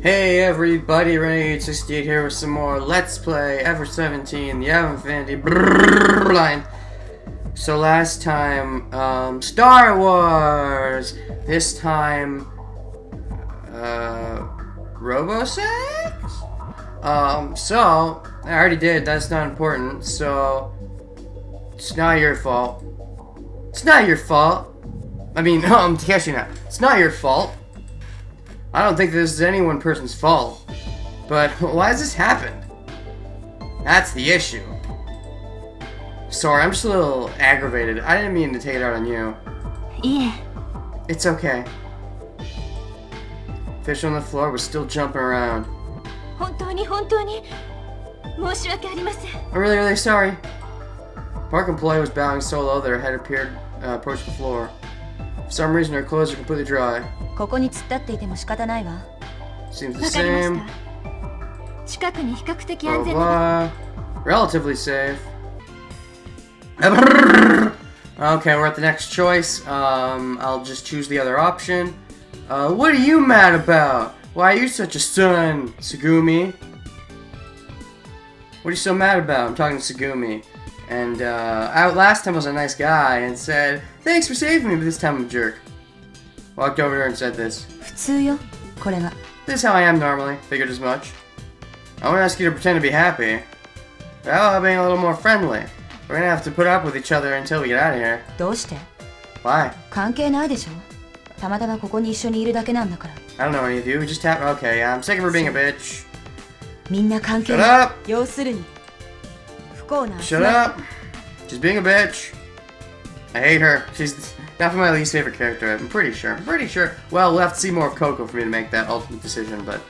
Hey everybody, Renegade68 here with some more Let's Play Ever 17, the Infinity line. So last time, Star Wars! This time, RoboSex? So, I already did, that's not important, so, it's not your fault. It's not your fault. I mean, Takeshi now. It's not your fault. I don't think this is any one person's fault. But why has this happened? That's the issue. Sorry, I'm just a little aggravated. I didn't mean to take it out on you. Yeah. It's okay. Fish on the floor was still jumping around. I'm really, really sorry. Park employee was bowing so low that her head approached the floor. For some reason, her clothes are completely dry. Seems the same. Blah, blah. Relatively safe. Okay, we're at the next choice. I'll just choose the other option. What are you mad about? Why are you such a son, Tsugumi? What are you so mad about? I'm talking to Tsugumi. And last time I was a nice guy and said, thanks for saving me, but this time I'm a jerk. Walked over to her and said this. This is how I am normally, figured as much. I won't ask you to pretend to be happy. But how about being a little more friendly? We're gonna have to put up with each other until we get out of here. Why? I don't know any of you, we just have. Okay, I'm sick of her being a bitch. Shut up! Shut up! She's being a bitch. I hate her. She's definitely my least favorite character. I'm pretty sure. Well, we'll have to see more of Coco for me to make that ultimate decision, but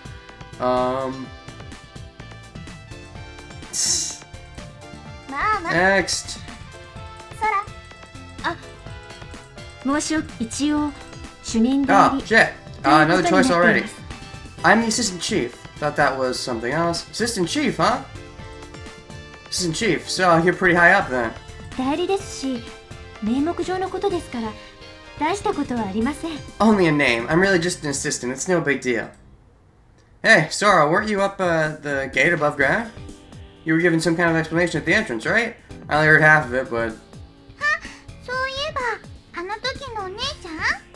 next. Oh shit! Another choice already. I'm the assistant chief. Thought that was something else. Assistant chief, huh? Assistant chief. So you're pretty high up then. Only a name. I'm really just an assistant. It's no big deal. Hey, Sora, weren't you up the gate above ground? You were given some kind of explanation at the entrance, right? I only heard half of it, but...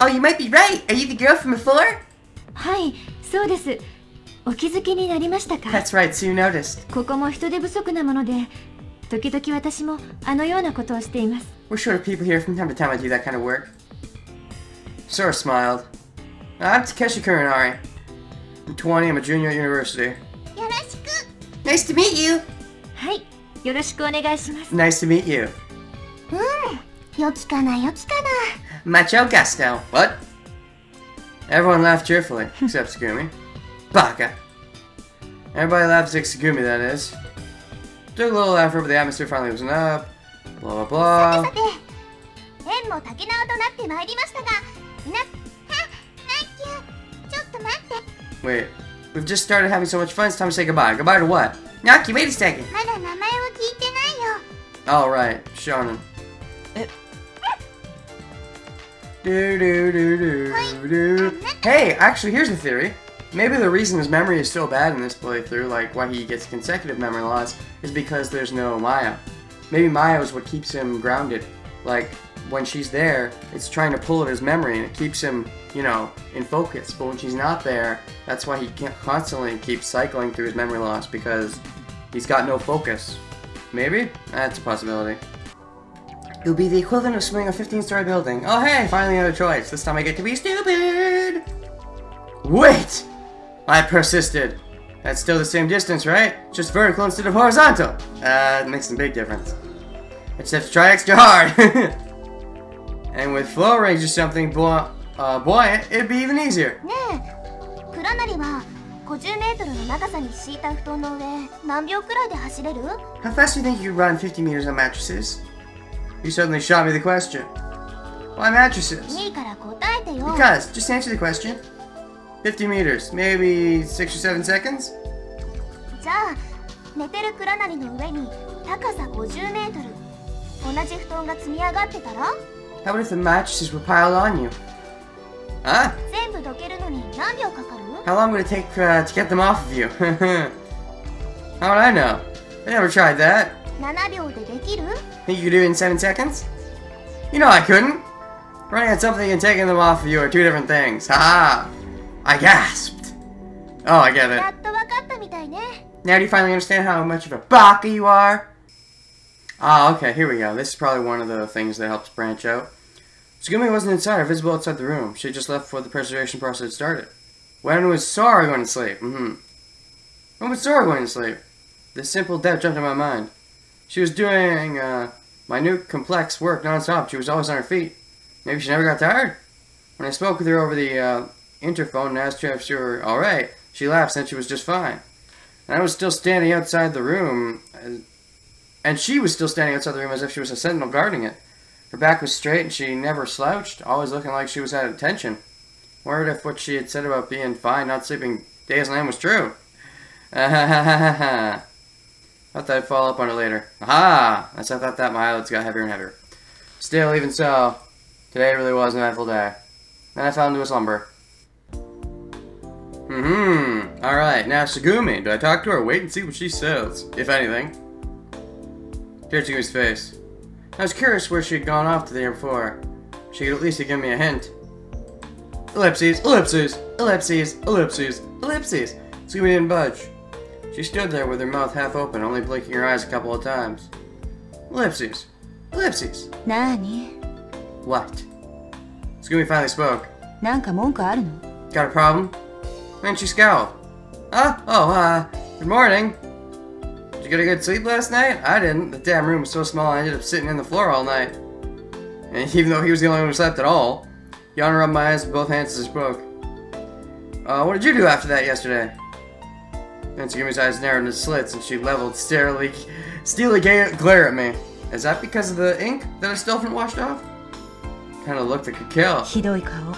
Oh, you might be right! Are you the girl from before? That's right, so you noticed. We're short of people here. From time to time I do that kind of work. Sora smiled. I'm Takeshi Kurinari. I'm 20, I'm a junior at university. Nice to meet you! Nice to meet you. Macho gusto. What? Everyone laughed cheerfully, except Tsugumi. Baka. Everybody laughed except Tsugumi, that is. Took a little effort, but the atmosphere finally loosened up. Blah blah blah. Wait, we've just started having so much fun, it's time to say goodbye. Goodbye to what? Naki, wait a second. Alright, Shonen. Hey, actually, here's a theory. Maybe the reason his memory is so bad in this playthrough, like why he gets consecutive memory loss, is because there's no Maya. Maybe Maya is what keeps him grounded. Like, when she's there, it's trying to pull at his memory and it keeps him, you know, in focus. But when she's not there, that's why he can't constantly keep cycling through his memory loss, because he's got no focus. Maybe? That's a possibility. It would be the equivalent of swimming a 15-story building. Oh hey, finally another choice. This time I get to be stupid! Wait! I persisted. That's still the same distance, right? Just vertical instead of horizontal. It makes a big difference. I just have to try extra hard. And with flow range or something buoyant, it'd be even easier. How fast do you think you could run 50 meters on mattresses? You suddenly shot me the question. Why mattresses? Because, just answer the question. 50 meters, maybe 6 or 7 seconds? How about if the mattresses were piled on you? Huh? How long would it take to get them off of you? How would I know? I never tried that. 7秒でできる? Think you could do it in 7 seconds? You know I couldn't. Running on something and taking them off of you are two different things. Haha! I gasped. Oh, I get it. やっとわかったみたいね. Now do you finally understand how much of a baka you are? Ah, okay, here we go. This is probably one of the things that helps branch out. Tsugumi wasn't inside or visible outside the room. She had just left before the preservation process had started. When was Sora going to sleep? When was Sora going to sleep? This simple doubt jumped in my mind. She was doing minute, complex work non-stop. She was always on her feet. Maybe she never got tired? When I spoke with her over the interphone and asked her if she were alright, she laughed and said she was just fine. And I was still standing outside the room, and she was still standing outside the room as if she was a sentinel guarding it. Her back was straight and she never slouched, always looking like she was at attention. Wondered if what she had said about being fine, not sleeping days on end was true. Thought that I'd follow up on it later. Aha! As I thought that, my eyelids got heavier and heavier. Still, even so, today really was an eventful day. Then I fell into a slumber. Alright, now Tsugumi. Do I talk to her? Wait and see what she says, if anything. Here's Tsugumi's face. I was curious where she had gone off to the year before. She could at least have given me a hint. Ellipses, ellipses, ellipses, ellipses, ellipses. Tsugumi didn't budge. She stood there with her mouth half open, only blinking her eyes a couple of times. Ellipses, ellipses. 何? What? Tsugumi finally spoke. なんか文句あるの? Got a problem? And she scowled. Good morning. Did you get a good sleep last night? I didn't. The damn room was so small I ended up sitting on the floor all night. And even though he was the only one who slept at all, Yana rubbed my eyes with both hands as he spoke. What did you do after that yesterday? And Tsugumi's eyes narrowed into slits and she leveled steely glare at me. Is that because of the ink that I still haven't washed off? Kinda looked like a kill. ひどい顔.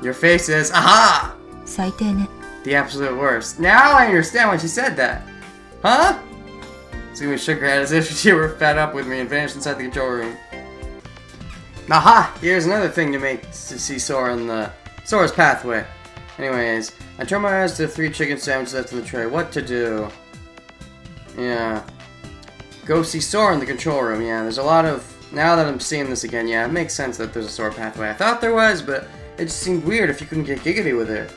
Your face is, aha! 最低ね. The absolute worst. Now I understand why she said that. Huh? Tsugumi shook her head as if she were fed up with me and vanished inside the control room. Aha! Here's another thing to see Sora in the Sora's pathway. Anyways, I turned my eyes to the 3 chicken sandwiches left in the tray. What to do? Yeah. Go see Sora in the control room. Yeah, there's a lot of... Now that I'm seeing this again, yeah, it makes sense that there's a Sora pathway. I thought there was, but it just seemed weird if you couldn't get giggity with it.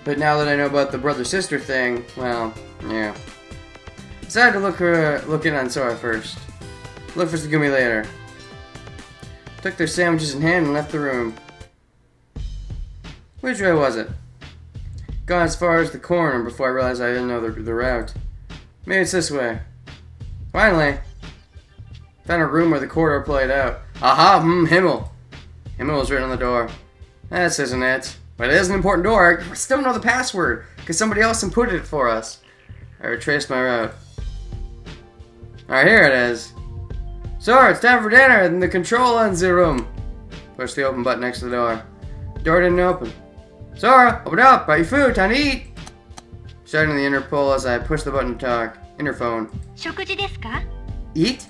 But now that I know about the brother-sister thing, well, yeah. Decided to look in on Sora first. Look for Tsugumi later. Took their sandwiches in hand and left the room. Which way was it? Gone as far as the corner before I realized I didn't know the route. Maybe it's this way. Finally! Found a room where the corridor played out. Aha! Himmel! Himmel was written on the door. This isn't it. But it is an important door. I still don't know the password, because somebody else inputted it for us. I retraced my route. Alright, here it is. Sora, it's time for dinner in the control in the room. Push the open button next to the door. The door didn't open. Sora, open up, brought you food, time to eat. Shouting in the interpol as I pushed the button to talk. Interphone. 食事ですか? Eat?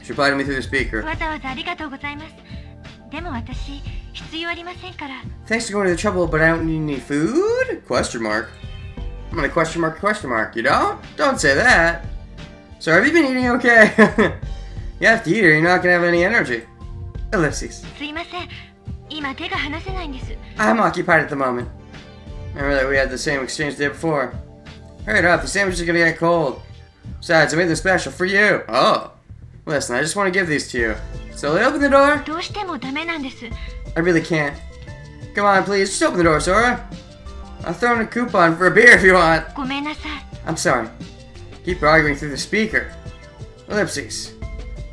She replied to me through the speaker. わざわざありがとうございます。でも私、必要ありませんから。 Thanks for going to the trouble, but I don't need any food? Question mark. I'm gonna question mark, question mark. You don't? Don't say that. So have you been eating okay? You have to eat or you're not gonna have any energy. Ellipses. すいません。今手が離せないんです。 I'm occupied at the moment. Remember that we had the same exchange the day before. Hurry it up, the sandwich is gonna get cold. Besides, I made them special for you. Oh. Listen, I just want to give these to you. So they open the door? どうしてもダメなんです。 I really can't. Come on, please, just open the door, Sora. I'll throw in a coupon for a beer if you want. ごめんなさい。 I'm sorry. Keep arguing through the speaker. Ellipses.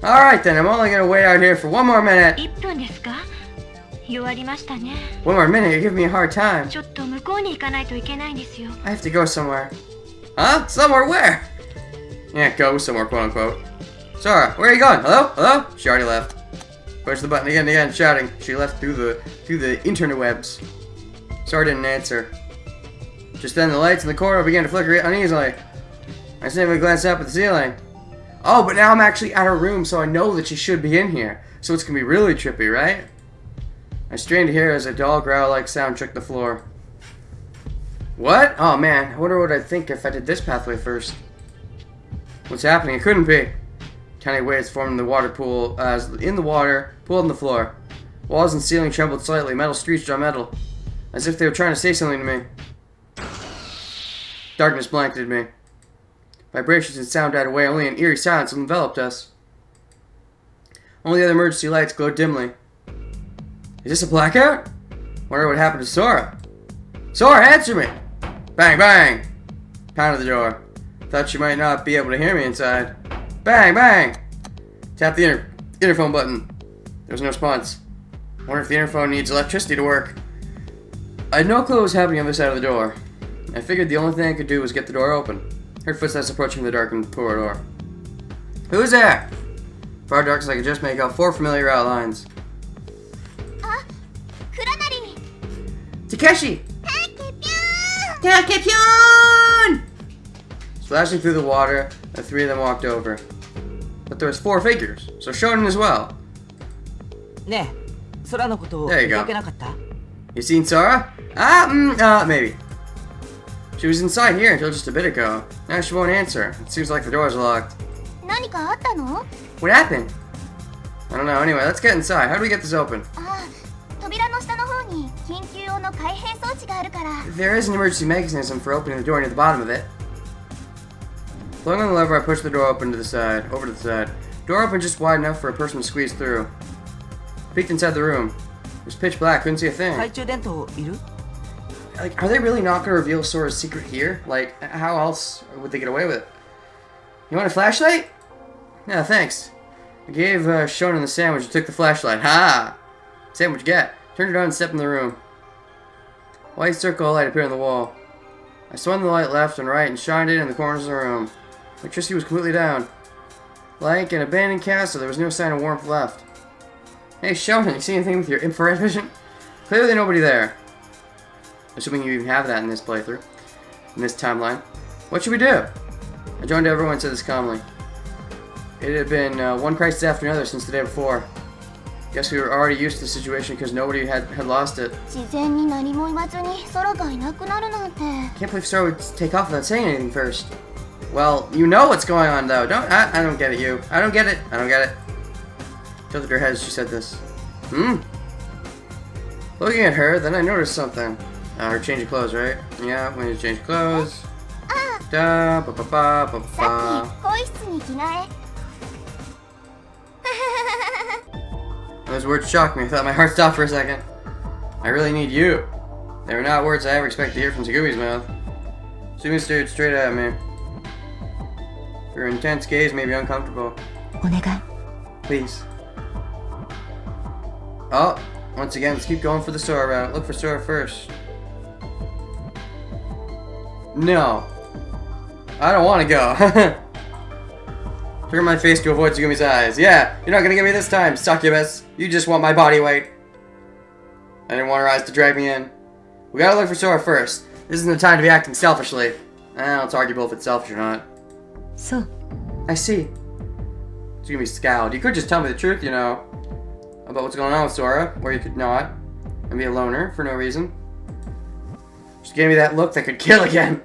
Alright then, I'm only gonna wait out here for one more minute. 1分ですか? 弱りましたね。 One more minute, you're giving me a hard time. ちょっと向こうに行かないといけないんですよ。 I have to go somewhere. Huh? Somewhere where? Yeah, go somewhere, quote unquote. Sora, where are you going? Hello? Hello? She already left. Push the button again and again, shouting. She left through the interwebs. Sora didn't answer. Just then the lights in the corridor began to flicker uneasily. I simply glanced up at the ceiling. Oh, but now I'm actually at her room, so I know that she should be in here. So it's gonna be really trippy, right? I strained to hear as a dull growl-like sound shook the floor. What? Oh man, I wonder what I'd think if I did this pathway first. What's happening? It couldn't be. Tiny waves formed in the water pool, in the water, pooled on the floor. Walls and ceiling trembled slightly, metal streets draw metal, as if they were trying to say something to me. Darkness blanketed me. Vibrations and sound died away, only an eerie silence enveloped us. Only the other emergency lights glowed dimly. Is this a blackout? Wonder what happened to Sora. Sora, answer me! Bang, bang! Pounded the door. Thought she might not be able to hear me inside. Bang, bang! Tap the interphone button. There was no response. Wonder if the interphone needs electricity to work. I had no clue what was happening on the other side of the door. I figured the only thing I could do was get the door open. Heard footsteps approaching the darkened corridor. Who's there? Far dark as I could just make out 4 familiar outlines. Takeshi! Takepyun! Splashing through the water, the 3 of them walked over. But there was 4 figures, so Shonen as well. There you go. You seen Sora? Maybe. She was inside here until just a bit ago. Now she won't answer. It seems like the door's locked. What happened? I don't know. Anyway, let's get inside. How do we get this open? There is an emergency mechanism for opening the door near the bottom of it. Pulling on the lever, I pushed the door over to the side. Door opened just wide enough for a person to squeeze through. Peeked inside the room. It was pitch black, couldn't see a thing. Like, are they really not going to reveal Sora's secret here? Like, how else would they get away with it? You want a flashlight? Yeah, thanks. I gave Shonen the sandwich and took the flashlight. Ha! Sandwich get. Turned it on and stepped in the room. White circle of light appeared on the wall. I swung the light left and right and shined it in the corners of the room. Electricity was completely down. Like an abandoned castle, there was no sign of warmth left. Hey Shonen, you see anything with your infrared vision? Clearly nobody there. Assuming you even have that in this playthrough. In this timeline. What should we do? I joined everyone and said this calmly. It had been one crisis after another since the day before. Guess we were already used to the situation because nobody had lost it. Can't believe Sora would take off without saying anything first. Well, you know what's going on though. I don't get it, you. I don't get it. I don't get it. Tilted her head as she said this. Looking at her, then I noticed something. Her change of clothes, right? Yeah, when you change clothes. Da ba ba ba ba ba. Those words shocked me. I thought my heart stopped for a second. I really need you. They were not words I ever expected to hear from Tagumi's mouth. Sumi stared straight at me. Her intense gaze made me uncomfortable. Please. Oh, once again, let's keep going for the Sora route. Look for Sora first. No. I don't want to go. Turn my face to avoid Tagumi's eyes. Yeah, you're not gonna get me this time, succubus. You just want my body weight. I didn't want her eyes to drag me in. We gotta look for Sora first. This isn't the time to be acting selfishly. It's arguable if it's selfish or not. So. I see. Tagumi scowled. You could just tell me the truth, you know, about what's going on with Sora, or you could not, and be a loner for no reason. She gave me that look that could kill again.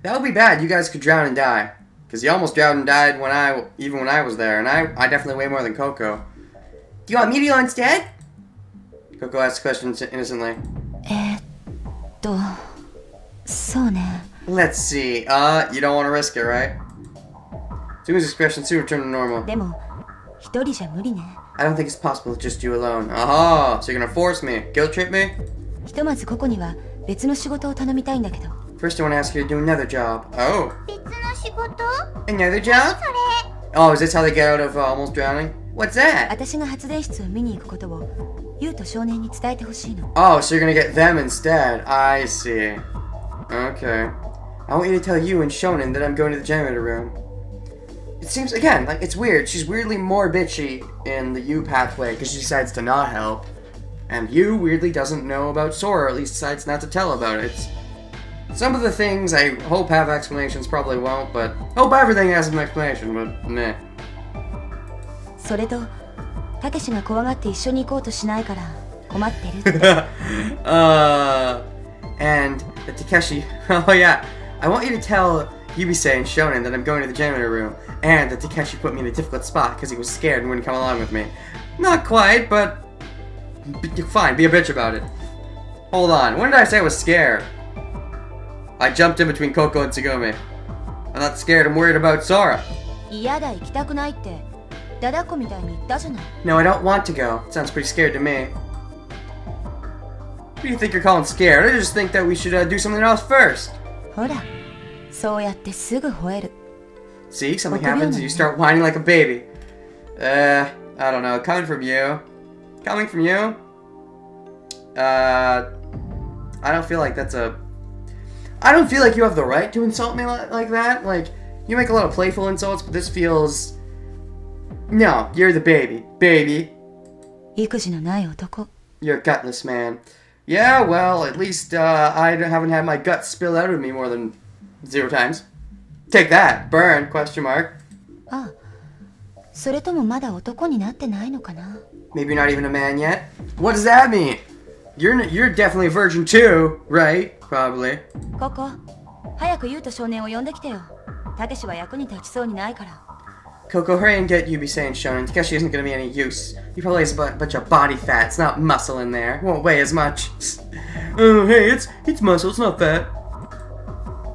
That would be bad. You guys could drown and die. Because you almost drowned and died even when I was there. And I definitely weigh more than Coco. Do you want me to go instead? Coco asked the question innocently. Let's see. You don't want to risk it, right? Sumi's expression soon returned to normal. I don't think it's possible with just you alone. Aha! So you're gonna force me? Guilt trip me? First I want to ask you to do another job. Oh. Another job? Oh, is this how they get out of almost drowning? What's that? Oh, so you're gonna get them instead. I see. Okay. I want you to tell you and Shonen that I'm going to the generator room. It seems, again, like it's weird. She's weirdly more bitchy in the U pathway because she decides to not help. And U weirdly doesn't know about Sora, or at least decides not to tell about it. Some of the things I hope have explanations, probably won't, but hope everything has an explanation, but meh. 困ってるって And the Takeshi, oh yeah, I want you to tell Yubisei and Shonen that I'm going to the janitor room, and that Takeshi put me in a difficult spot because he was scared and wouldn't come along with me. Not quite, but fine, be a bitch about it. Hold on, when did I say I was scared? I jumped in between Koko and Tsugumi. I'm not scared, I'm worried about Sora. 嫌だ行きたくないってダダっ子みたいに言ったじゃない No, I don't want to go. It sounds pretty scared to me. What do you think you're calling scared? I just think that we should do something else first. ほらそうやってすぐ吠える See, something happens and you start whining like a baby. I don't know. Coming from you. Coming from you? I don't feel like that's a... I don't feel like you have the right to insult me like that. Like, you make a lot of playful insults, but this feels... No, you're the baby. Baby. 育児のない男 You're a gutless man. Yeah, well, at least I haven't had my guts spill out of me more than 0 times. Take that. Burn, question mark. ああそれともまだ男になってないのかな Maybe you're not even a man yet? What does that mean? You're definitely a virgin too, right? Probably. ここ早く優斗少年を呼んできてよたけしは役に立ちそうにないから Coco, hurry and get Yubisei and Shonen. Takeshi isn't gonna be any use. He probably has a bunch of body fat. It's not muscle in there. Won't weigh as much. Oh, hey, it's muscle. It's not fat.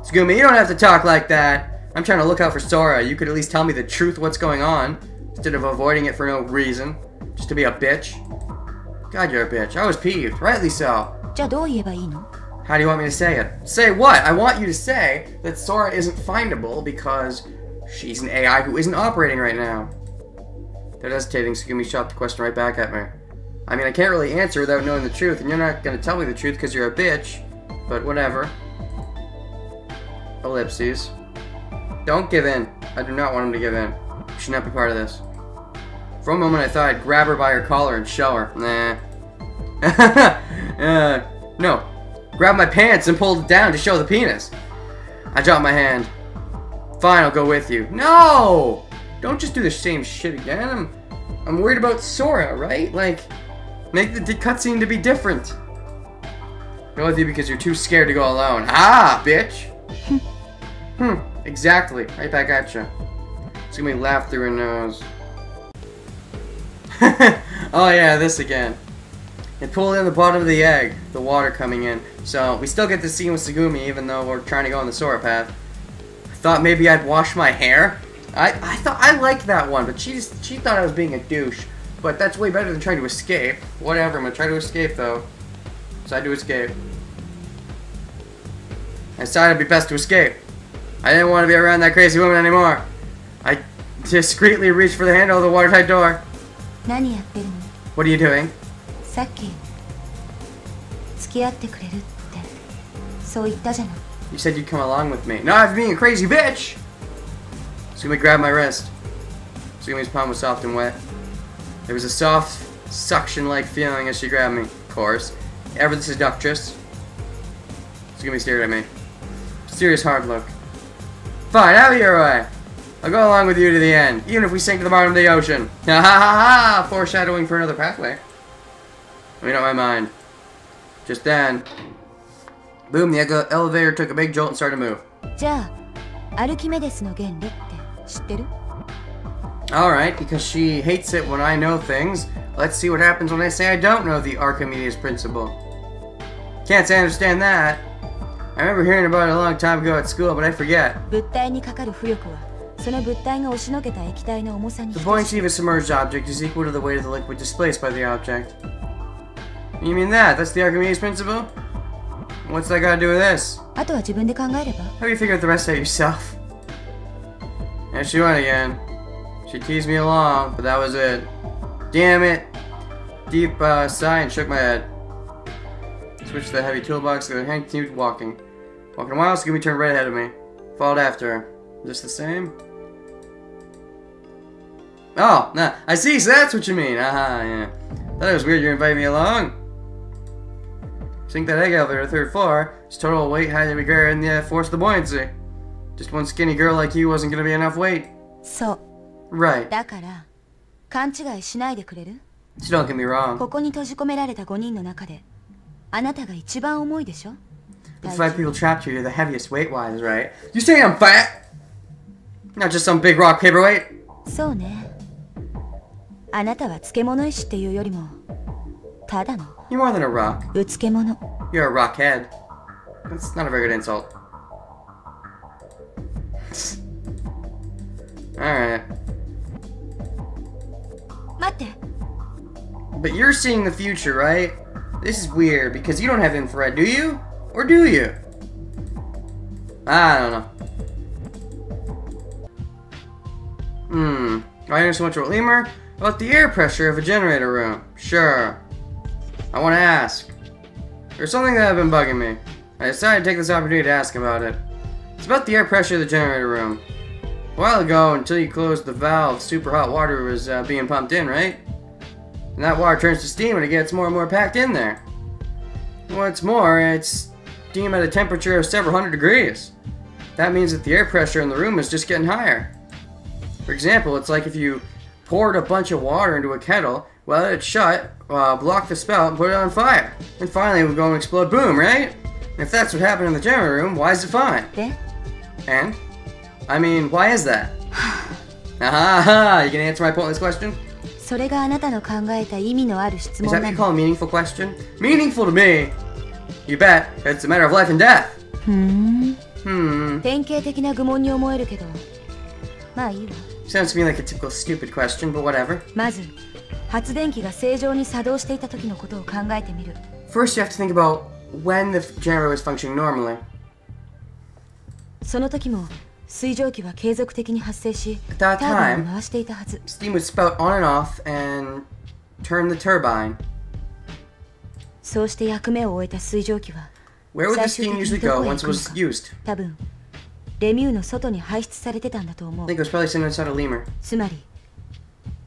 Tsugumi, you don't have to talk like that. I'm trying to look out for Sora. You could at least tell me the truth what's going on, instead of avoiding it for no reason. Just to be a bitch. God, you're a bitch. I was peeved. Rightly so. じゃあどう言えばいいの How do you want me to say it? Say what? I want you to say that Sora isn't findable because she's an AI who isn't operating right now. They're hesitating, Tsugumi shot the question right back at me. I mean, I can't really answer without knowing the truth, and you're not gonna tell me the truth because you're a bitch. But whatever. Ellipses. Don't give in. I do not want him to give in. You should not be part of this. For a moment I thought I'd grab her by her collar and show her. Nah. No. Grab my pants and pull it down to show the penis. I dropped my hand. Fine, I'll go with you. No! Don't just do the same shit again. I'm worried about Sora, right? Like, make the cutscene to be different. Go with you because you're too scared to go alone. Ah, bitch! Exactly. Right back at you. It's gonna be laugh through her nose. Oh yeah, this again. It pulled in the bottom of the egg, the water coming in. So, we still get the scene with Tsugumi even though we're trying to go on the Sora path. I thought maybe I'd wash my hair. I thought I liked that one, but she thought I was being a douche. But that's way better than trying to escape. Whatever, I'm gonna try to escape though. Decide to escape. I decided it'd be best to escape. I didn't want to be around that crazy woman anymore. I discreetly reached for the handle of the watertight door. 何やってるの What are you doing? さっき付き合ってくれるってそう言ったじゃない You said you'd come along with me. Not being a crazy bitch! Tsugumi grabbed my wrist. Tsugumi's palm was soft and wet. There was a soft, suction-like feeling as she grabbed me. Of course. Ever the seductress. Tsugumi stared at me. Serious hard look. Fine, have it your way. I'll go along with you to the end, even if we sink to the bottom of the ocean. Ha ha ha ha! Foreshadowing for another pathway. I made up my mind. Just then, boom, the elevator took a big jolt and started to move. じゃあアルキメデスの原理って知ってる Alright, because she hates it when I know things, let's see what happens when I say I don't know the Archimedes principle. Can't say I understand that. I remember hearing about it a long time ago at school, but I forget. 物体にかかる浮力はその物体が押しのけた液体の重さに The buoyancy of a submerged object is equal to the weight of the liquid displaced by the object. You mean that? That's the Archimedes principle? What's that got to do with this? あとは自分で考えれば How do you figure out the rest out yourself? There she went again. She teased me along, but that was it. Damn it! Deep sigh and shook my head. Switched to the heavy toolbox and Hank continued walking. Walking a while, Scooby turned right ahead of me. Followed after her. Is this the same? Oh, nah, I see, so that's what you mean. Aha, yeah. Thought it was weird you invited me along. Sink that egg elevator to the 3rd floor. Its total weight had to be greater than the force of the buoyancy. Just one skinny girl like you wasn't gonna be enough weight. そう Right. だから勘違いしないでくれる So don't get me wrong. ここに閉じ込められた5人の中であなたが一番重いでしょ。 The 5 people trapped here, you're the heaviest weight-wise, right? You say I'm fat? Not just some big rock paperweight? そうね。あなたは漬物石っていうよりもただの You're more than a rock. うつけ者。 You're a rockhead. That's not a very good insult. Alright. 待って。 But you're seeing the future, right? This is weird, because you don't have infrared, do you? Or do you? I don't know. I know so much about Lemur? About the air pressure of a generator room. Sure. I want to ask. There's something that has been bugging me. I decided to take this opportunity to ask about it. It's about the air pressure of the generator room. A while ago, until you closed the valve, super hot water was being pumped in, right? And that water turns to steam and it gets more and more packed in there. What's more, it's steam at a temperature of several hundred degrees. That means that the air pressure in the room is just getting higher. For example, it's like if you poured a bunch of water into a kettle, let it shut, block the spout, and put it on fire. And finally it would go and explode, boom, right? And if that's what happened in the generator room, why is it fine? And? I mean, why is that? Aha! You gonna answer my pointless question? それがあなたの考えた意味のある質 Is 問 that な what you の。 call a meaningful question? Meaningful to me! You bet. It's a matter of life and death. 典型的な愚問に思えるけど、まあいいわ。 Sounds to me like a typical stupid question, but whatever. まず、発電機が正常に作動していた時のことを考えてみる。 First, you have to think about when the generator was functioning normally. その時も水蒸気は継続的に発生し、 At タ that ービン time, を回していたはず。 steam would spout on and off and turn the turbine. そうして役目を終えた水蒸気は、 Where would the 最終 steam 的 usually にど go こへ once 行 it く was のか。 used? 多分、レミューの外に排出されてたんだと思 I う。 think it was probably sitting inside a lemur. つまり、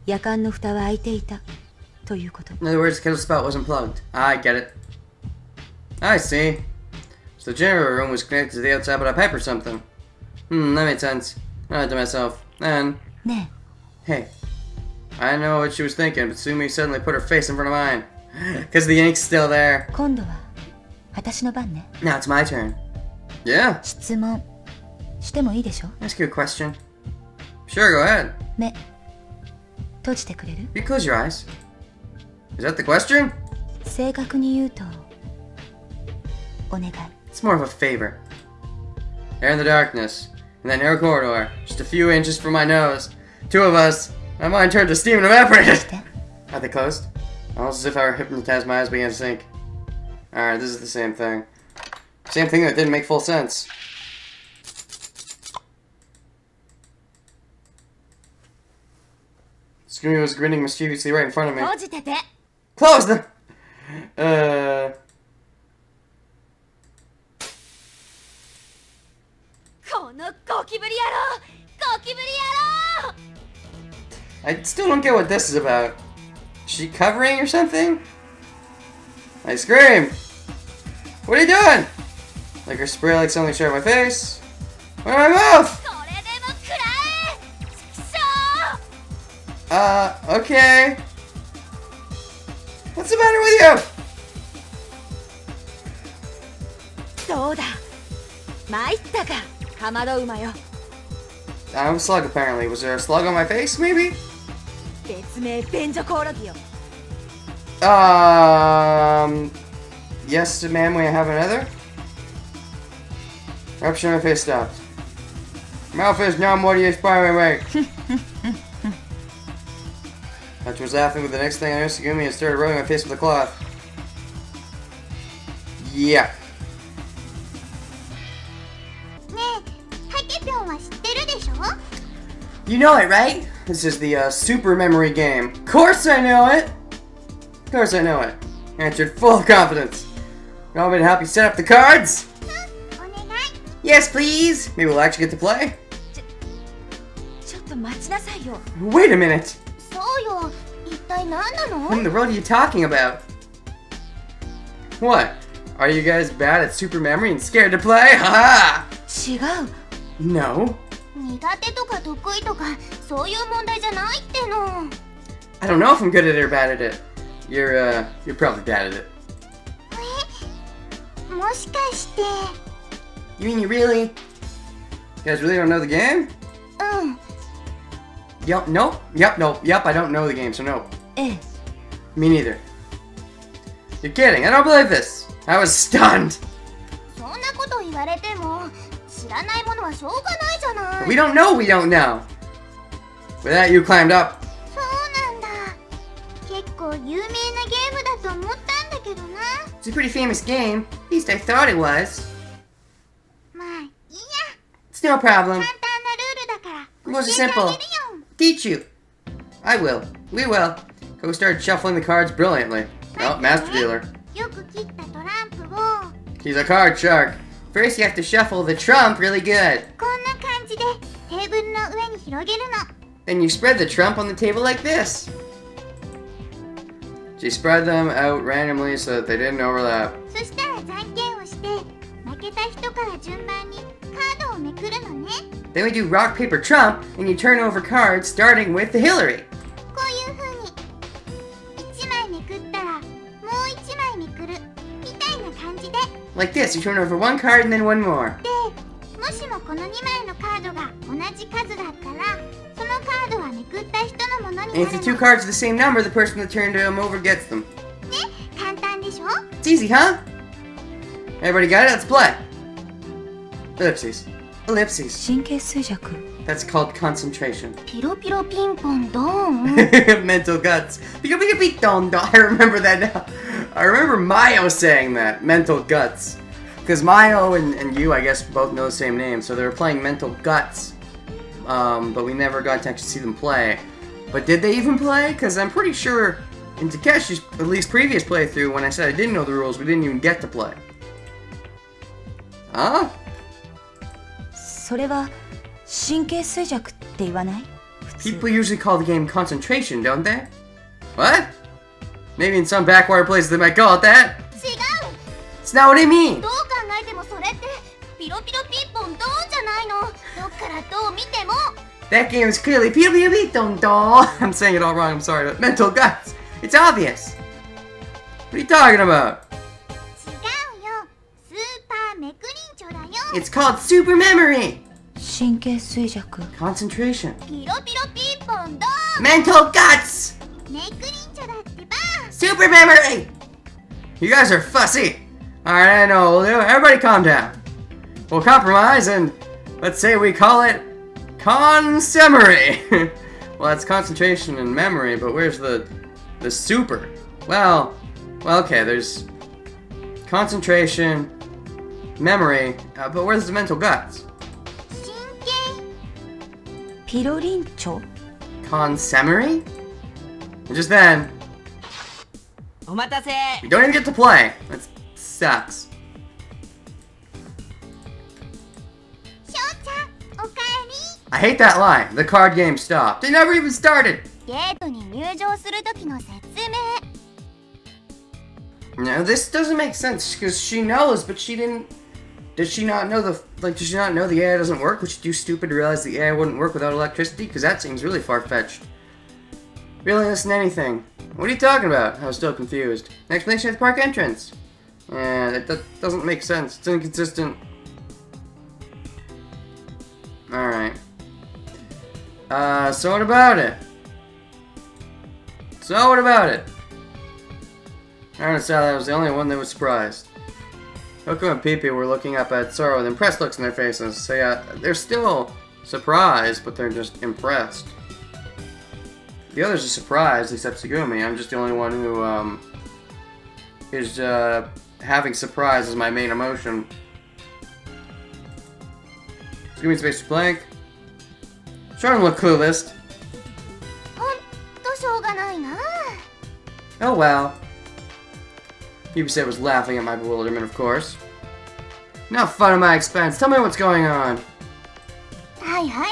夜間の蓋は開いていたということ。 In other words, the kettle spout wasn't plugged. I get it. I see. So the generator room was connected to the outside by a pipe or something. That made sense. I thought to myself, and ね hey, I know what she was thinking, but Sumi suddenly put her face in front of mine. Because the ink's still there. え、今度は私の番ね。 Now it's my turn. Yeah, 質問してもいいでしょ。 ask you a question. Sure, go ahead. 目閉じてくれる？ You close your eyes. Is that the question? 正確に言うとお願い。 It's more of a favor. They're in the darkness, in that narrow corridor, just a few inches from my nose. Two of us, my mind turned to steam and evaporated. Are they closed? Almost as if I were hypnotized, my eyes began to sink. Alright, this is the same thing. Same thing that didn't make full sense. Scooby was grinning mischievously right in front of me. 閉じてて。 Close the... このゴキブリ野郎！ゴキブリ野郎！ I still don't get what this is about. Is she covering or something? I scream! What are you doing? Like her spray like something straight at my face? Where my mouth? これでも食らえ！ちくしょう！ Okay. What's the matter with you? どうだ参ったかかまど馬よ。 I'm a slug apparently. Was there a slug on my face maybe? 別名便所コオロギよ。 Yes, ma'am, we have another. Eruption on my face stopped. Mouth is now more expiring awake. After was laughing with the next thing I noticed, Gumi and started rubbing my face with a cloth. Yeah. ねえ、ハテピョンは知ってるでしょ？ You know it, right? This is the super memory game. Of course I know it! Of course I know it. Answered full of confidence. You want me to help you set up the cards? お願い。 Yes, please! Maybe we'll actually get to play? ちょっと待ちなさいよ。 Wait a minute! そうよ。一体何なの？ What in the world are you talking about? What? Are you guys bad at super memory and scared to play? Haha! 違う。 No. 苦手とか得意とかそういう問題じゃないっての。I don't know if I'm good at it or bad at it. You're probably bad at it. もしかして You mean you really? You guys really don't know the game? うん Yup, nope. Yup, nope. Yup, I don't know the game, so no. ええ Me neither. You're kidding. I don't believe this. I was stunned. そんなこと言われても知らないものはしょうがないじゃない We don't know we don't know. With that, you climbed up. そうなんだ結構有名なゲームだと思ったんだけどな It's a pretty famous game. At least I thought it was. まあいいや It's no 簡 problem. 単なルールだから It was 教えてあ simple. げるよ Teach you. I will. We will. Go start shuffling the cards brilliantly. Oh, master dealer. よく切ったトランプを He's a card shark. First, you have to shuffle the trump really good. こんな感じでテーブルの上に広げるの Then you spread the trump on the table like this. She spread them out randomly so that they didn't overlap. そしたらじゃんけんをして負けた人から順番にカードをめくるのね Then we do rock, paper, trump, and you turn over cards starting with the Hillary. こういう風に1枚めくったらもう1枚めくるみたいな感じで Like this, you turn over one card and then one more. でもしもこの2枚のカードが同じ数だったらそのカードはめくった人のものに And な if the る two の cards are the same number, the person that turned them over gets them. ね簡単でしょ It's easy, huh? Everybody got it? Let's play. Ellipses. Ellipses. 神経衰弱 That's called concentration. ピロピロピンポンドーン Mental guts. Pika pika pika don don. I remember that now. I remember Mayo saying that. Mental guts. Because Mayo and you, I guess, both know the same name. So they were playing Mental Guts. But we never got to actually see them play. But did they even play? Because I'm pretty sure in Takeshi's, at least previous playthrough, when I said I didn't know the rules, we didn't even get to play. Huh? それは神経衰弱って言わない普通 People usually call the game concentration, don't they? What? Maybe in some backwater places they might call it that. 違う It's not what I mean. どう考えてもそれってピロピロピンポンドーンじゃないのどっからどう見ても That game is clearly pee pee pee don don. I'm saying it all wrong, I'm sorry, but mental guts. It's obvious. What are you talking about? 違うよスーパーメクリンチョだよ It's called super memory. 神経衰弱 Concentration. ピロピロピンポンドー Mental guts. ンメクリンチョだってば Super memory. You guys are fussy. Alright, I know what we'll do. Everybody calm down. We'll compromise and let's say we call it Consemery. Well, that's concentration and memory, but where's the super? Well, okay, there's concentration, memory, but where's the mental guts? 神経ピロリンチョ Consemery? And just then, お待たせ we don't even get to play. That sucks. 翔ちゃんおかえり I hate that line. The card game stopped. It never even started. ゲートに入場する時の説明 No, this doesn't make sense because she knows, but she didn't. Does she not know does she not know the AI doesn't work? Was she too stupid to realize the AI wouldn't work without electricity? Because that seems really far-fetched. Really listen to anything. What are you talking about? I was still confused. An explanation at the park entrance. Yeah, that doesn't make sense. It's inconsistent. Alright. So what about it? So what about it? I noticed that I was the only one that was surprised. Oko and Pee-Pee were looking up at Sora with impressed looks in their faces. So yeah, they're still surprised, but they're just impressed. The others are surprised, except Tsugumi. I'm just the only one who, is, having surprise as my main emotion. Tsugumi's face is blank. Starting to look clueless. ほんとしょうがないな Oh well. Pee-Pee said was laughing at my bewilderment, of course. No fun at my expense. Tell me what's going on. はいはい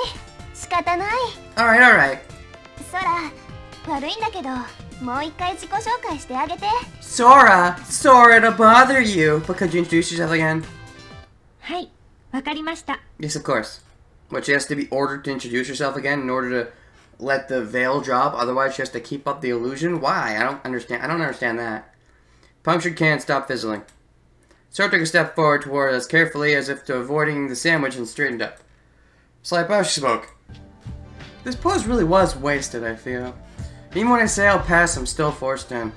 仕方ない Alright, alright. そら悪いんだけどもう一回自己紹介してあげて Sora! Sora to bother you! But could you introduce yourself again? はいわかりました Yes, of course. What, she has to be ordered to introduce herself again in order to let the veil drop, otherwise she has to keep up the illusion? Why? I don't understand that. Punctured can stop fizzling. Sora took a step forward toward us carefully as if to avoiding the sandwich and straightened up. Slight bow, she spoke. This pose really was wasted, I feel. Even when I say I'll pass, I'm still forced in.